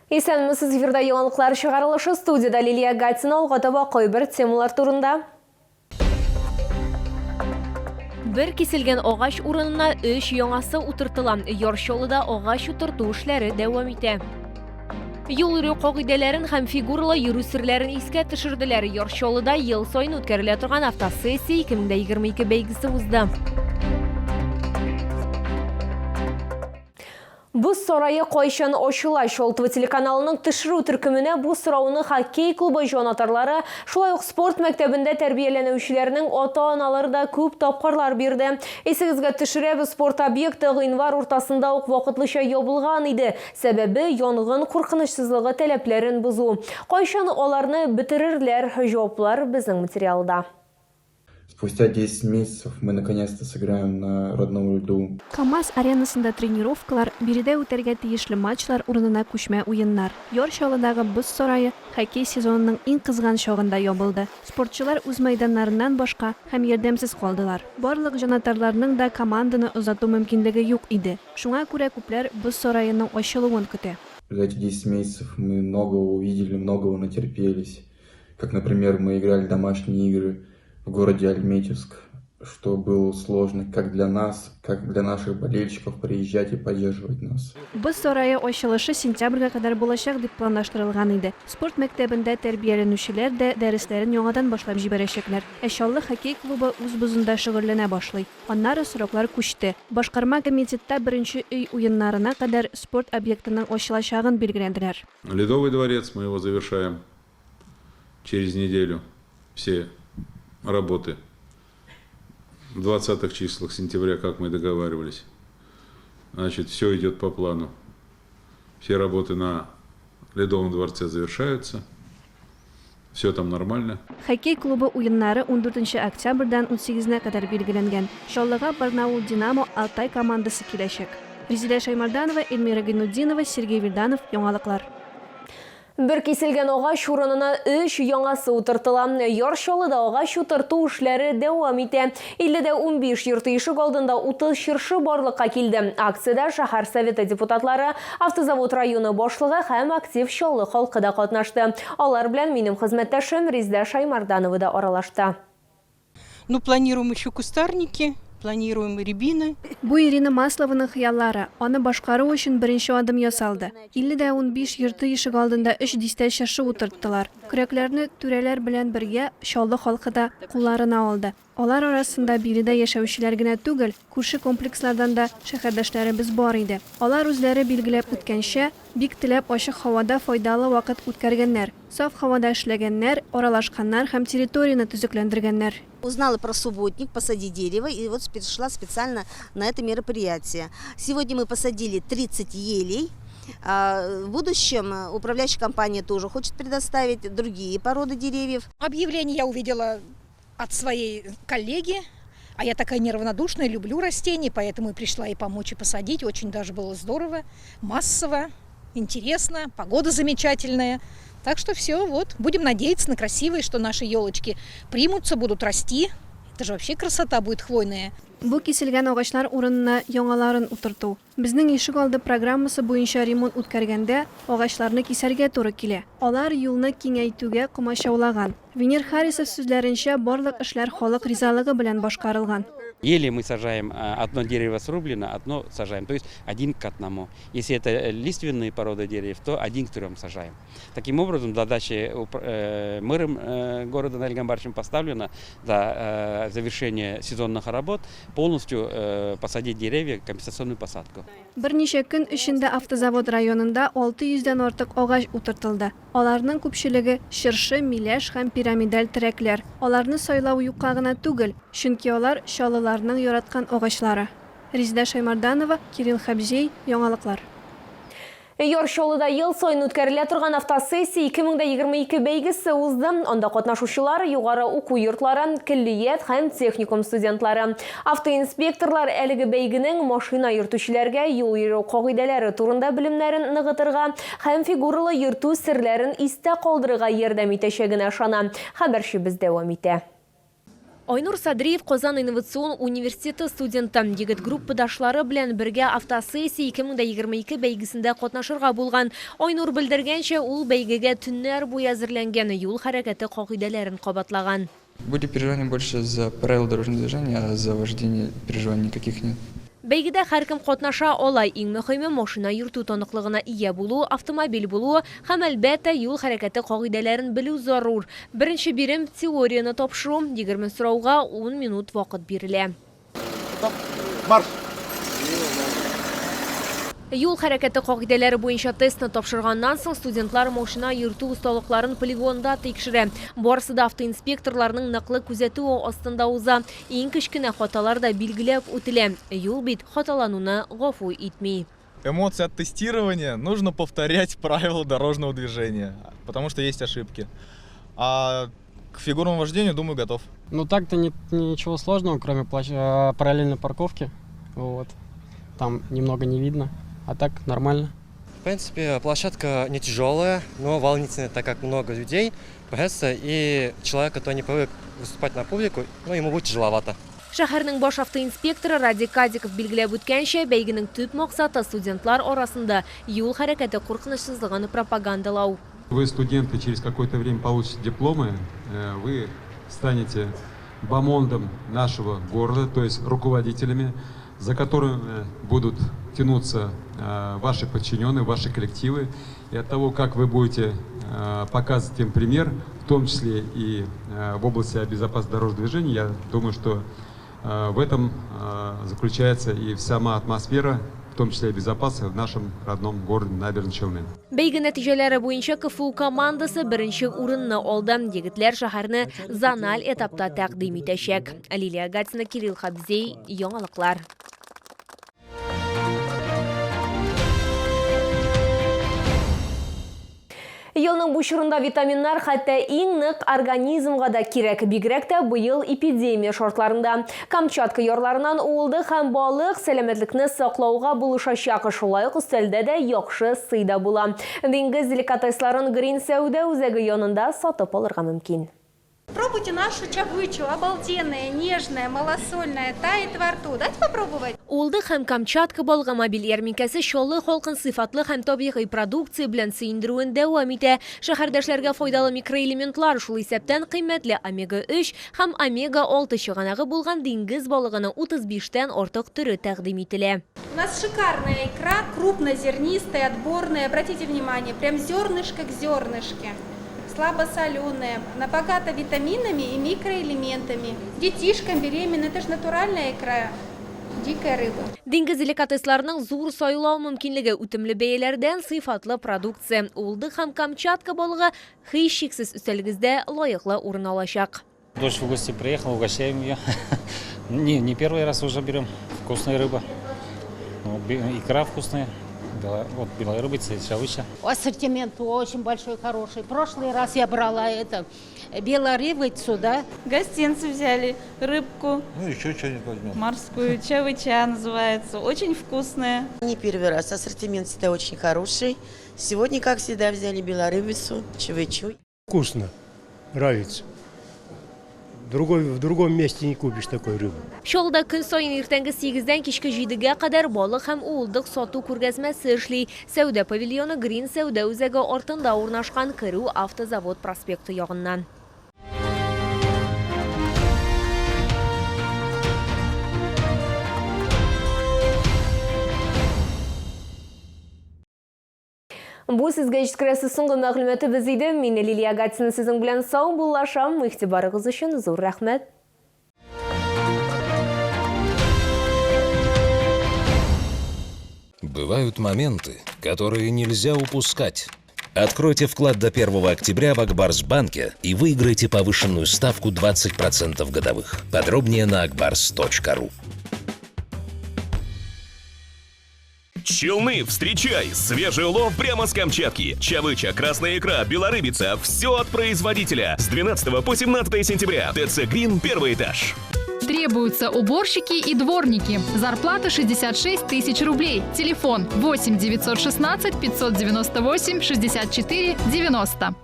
Исәнмесез, эфирда яңалыклар чыгарылышы, студияда Лилия Гатина алгатаба кайбер темалар турында. Бер киселгән агач урынына 3 яңасы утыртыла. Яршолыда агач утырту эшләре дәвам итә. Юл йөрү кагыйдәләрен һәм фигуралы йөрү серләрен искә төшерделәр. Яршолыда ел саен үткәрелә торган автосессия 2022 бәйгесе узды. Буз сарайы кайчан ачыла? Шол ТВ телеканалының төшерү төркеменә бу сорауны хоккей клубы җанатарлары, шулай ук спорт мәктәбендә тәрбияләнүчеләрнең ата-аналары да күп тапкырлар бирде. Исегезгә төшерәбез, спорт объекты гыйнвар уртасында ук вакытлыча ябылган иде. Сәбәбе янгын куркынычсызлыгы таләпләрен бузу. Кайчан аларны бетерерләр? Җаваплар безнең материалда. Спустя 10 месяцев мы наконец-то сыграем на родном льду. КамАЗ аренасында тренировкалар, биредә үтәргә тиешле матчлар урынына күчмә уеннар. Яршолыдагы Боз сарае хоккей сезонының иң кызган чагында ябылды. Спортчылар үз мәйданнарыннан башка һәм ярдәмсез калдылар. Барлык җанатарларның да команданы озату мөмкинлеге юк иде. Шуңа күрә күпләр Боз сараеның ачылуын көтә. За эти 10 месяцев мы многого увидели, многого натерпелись. Как, например, мы играли домашние игры в городе Альметьевск, что было сложно как для нас, как для наших болельщиков приезжать и поддерживать нас. Боз сарае ачылышы сентябрьгә кадәр булачак дип планлаштырылган иде. Спорт мәктәбендә тәрбияләнүчеләр дә дәресләрен яңадан башлап җибәрәчәкләр. Чаллы хоккей клубы үз бозында шөгыльләнә башлый. Аннары сроклар күчте. Башкарма комитетта беренче өй уеннарына кадәр спорт объектының ачылачагын билгеләнделәр. Ледовый дворец, мы его завершаем через неделю. Все работы в 20-х числах сентября, как мы договаривались. Значит, все идет по плану. Все работы на Ледовом дворце завершаются. Все там нормально. Хоккей клубы уеннары 14 октябрьдан 18-на кадәр билгеләнгән. Шаллыга Барнаул Динамо Алтай командасы киләчәк. Резида Шаймарданова, Эльмира Гайнутдинова, Сергей Вильданов, яңалыклар. Бер киселгән агач урынына 3 яңасы утыртыла. Яршолыда агач утырту эшләре дәвам итә. 50-15 йорты ишек алдында 30 чыршы барлыкка килде. Акциядә шәһәр советы депутатлары, автозавод районы башлыгы һәм актив Чаллы халкы да катнашты. Алар белән минем хезмәттәшем Резида Шаймарданова да аралашты. Планируем еще кустарники. Планируем рябины. Бу Ирина Маслованың хыяллары. Аны башкару өчен беренче адым ясалды. 50-15 йорты ишек алдында 3 дистә чыршы утырттылар. Көрәкләрне түрәләр белән бергә Чаллы халкы да кулларына алды. Алар арасында биредә яшәүчеләр генә түгел, күрше комплекслардан да шәһәрдәшләребез бар иде. Алар үзләре билгеләп үткәнчә, бик теләп ачык һавада файдалы вакыт үткәргәннәр, саф һавада эшләгәннәр, аралашканнар һәм территорияны төзекләндергәннер. Узнала про субботник «Посади дерево» и вот пришла специально на это мероприятие. Сегодня мы посадили 30 елей. В будущем управляющая компания тоже хочет предоставить другие породы деревьев. Объявление я увидела от своей коллеги, а я такая неравнодушная, люблю растения, поэтому и пришла и помочь, и посадить. Очень даже было здорово, массово, интересно, погода замечательная. Так что все, вот, будем надеяться на красивые, что наши елочки примутся, будут расти. Это же вообще красота будет хвойная. Бу киселгән агачлар урынына яңаларын утырту. Безнең ишек алды программасы буенча ремонт үткәргәндә агачларны кисәргә туры килә. Алар юлны киңәйтүгә комачаулаган. Венер Харисов сүзләренчә, барлык эшләр халык ризалыгы белән башкарылган. Ели мы сажаем, одно дерево срублено, одно сажаем, то есть один к одному. Если это лиственные породы деревьев, то один к 3 сажаем. Таким образом, задача мэром города Наилем Барчем поставлена до завершения сезонных работ полностью посадить деревья, компенсационную посадку. Берничә көн эчендә автозавод районында 600-дән артык агач утыртылды. Аларның күпчелеге чыршы, миләш һәм пирамидаль терәкләр. Аларны сайлау юкка гына түгел, чөнки алар чаллыларның яраткан агачлары. Резида Шаймарданова, Кирилл Хабзей, яңалыклар. Яршолыда ел саен үткәрелә торган автосессия 2022 бәйгесе узды. Анда катнашучылар югары уку йортлары, киллият һәм техникум студентлары. Автоинспекторлар әлеге бәйгенең машина йөртүчеләргә юл йөрү кагыйдәләре турында белемнәрен ныгытырга һәм фигуралы йөртү серләрен истә калдырырга ярдәм итәчәгенә ышана. Хәбәрчебез дәвам итә. Айнур Садриев Qozan инновацион университеті студенті егіт группадашлары белән бергә автосессия 2022 бәйгесендә катнашырга булган. Айнур белдергәнчә, ул бәйгегә төннәр буе әзерләнгән, юл хәрәкәте кагыйдәләрен кабатлаган. Были переживания больше за правила дорожного движения, а за вождение переживаний никаких нет. Бәйгедә һәркем катнаша алай, иң мөһиме машина йөртү таныклыгына ия булу, автомобиль булу һәм әлбәттә юл хәрәкәте кагыйдәләрен белү зарур. Беренче бирем теорияны тапшыру, 20 сорауга 10 минут вакыт бирелә. Марш! Юл хәрәкәте кагыйдәләре буенча тестны тапшырганнан соң студентлар машина йөртү осталыкларын полигонда тикшерә. Барысы да автоинспекторларның ныклы күзәтүе астында уза. Иң кечкенә хаталар да билгеләп үтелә. Юл бит хаталануны гафу итми. Эмоции от тестирования нужно повторять правила дорожного движения, потому что есть ошибки. А к фигурному вождению, думаю, готов. Ну так-то ничего сложного, кроме параллельной парковки. Вот. Там немного не видно. А так нормально. В принципе, площадка не тяжелая, но волнительная, так как много людей. И человек, который не привык выступать на публику, ему будет тяжеловато. Шәһәрнең баш автоинспекторы Радик Кадиков билгеләп үткәнчә, бәйгенең төп максаты студентлар арасында юл хәрәкәте куркынычсызлыгын пропагандалау. Вы, студенты, через какое-то время получите дипломы, вы станете бомондом нашего города, то есть руководителями, за которыми будут тянуться ваши подчиненные, ваши коллективы. И от того, как вы будете показывать им пример, в том числе и в области безопасности дорожного движения, я думаю, что в этом заключается и сама атмосфера, в том числе и безопасность в нашем родном городе Набережные Челны. Бәйге нәтиҗәләре буенча КФУ командасы беренче урынны алды. Егетләр шәһәрне зональ этапта тәкъдим итәчәк. Лилия Гатина, Кирилл Хабзей, яңалыклар. Елның бу чорында витаминнар хәтта иң нык организмга да кирәк, бигрәк тә быел эпидемия шартларында. Камчатка ярларынан уылды һәм балык сәламәтлекне саклауга булышачак, шулай ук өстәлдә дә яхшы сыйда була. Диңгез деликатесларын Green Сәүдә үзәге янында сатып алырга мөмкин. Пробуйте нашу чабычу, обалденная, нежная, малосольная, тает во рту. Дайте попробовать. Улды һәм Камчатка балыгы мобиль ярминкәсе шоллы халкын сыйфатлы һәм табигый продукция белән сөендерүен дәвам итә. Шәһәрдәшләргә файдалы микроэлементлар, шул исәптән кыйммәтле омега-3 һәм омега-6 чыганагы булган диңгез балыгының 35-тән артык түре тәкъдим ителә. У нас шикарная икра, крупнозернистая, отборная. Обратите внимание, прям зернышко к зернышке. Слабосоленая, она богата витаминами и микроэлементами. Детишкам, беременным, это же натуральная икра. Дикая рыба. Диңгез деликатесларының зур сайлау мөмкинлеге, үтемле бәяләрдән сыйфатлы продукция. Улды һәм Камчатка балыгы һичшиксез өстәлегездә лаеклы урын алачак. Дочь в гости приехала, угощаем ее. Не первый раз уже берем. Вкусная рыба. Икра вкусная. Вот белая рыбица и шавыча. Ассортимент очень большой, хороший. В прошлый раз я брала белую рыбицу, да? Гостинцы взяли, рыбку. Ну еще что-нибудь возьмем. Морскую, чавыча называется. Очень вкусная. Не первый раз, ассортимент всегда очень хороший. Сегодня, как всегда, взяли белорыбицу, чавычу. Вкусно, нравится. В другом месте не купишь такой рыбу. Шолда көн сайын иртәнге 8-дән кичке 7-гә кадәр балык һәм уылдык сату күргәзмәсе эшли. Сәүдә павильоны Green Сәүдә үзәге артында урнашкан Керү автозавод проспекты ягыннан. Бу сезгә җиткерәсе соңгы мәгълүматы без иде. Мин Лилия Гатина сезнең белән сау булашам. Игътибарыгыз өчен зур рәхмәт. Бывают моменты, которые нельзя упускать. Откройте вклад до 1 октября в Акбарсбанке и выиграйте повышенную ставку 20% годовых. Подробнее на akbars.ru. Челны, встречай! Свежий улов прямо с Камчатки. Чавыча, красная икра, белорыбица. Все от производителя. С 12 по 17 сентября. ТЦ Green, первый этаж. Требуются уборщики и дворники. Зарплата 66 тысяч рублей. Телефон 8 916 598 64 90.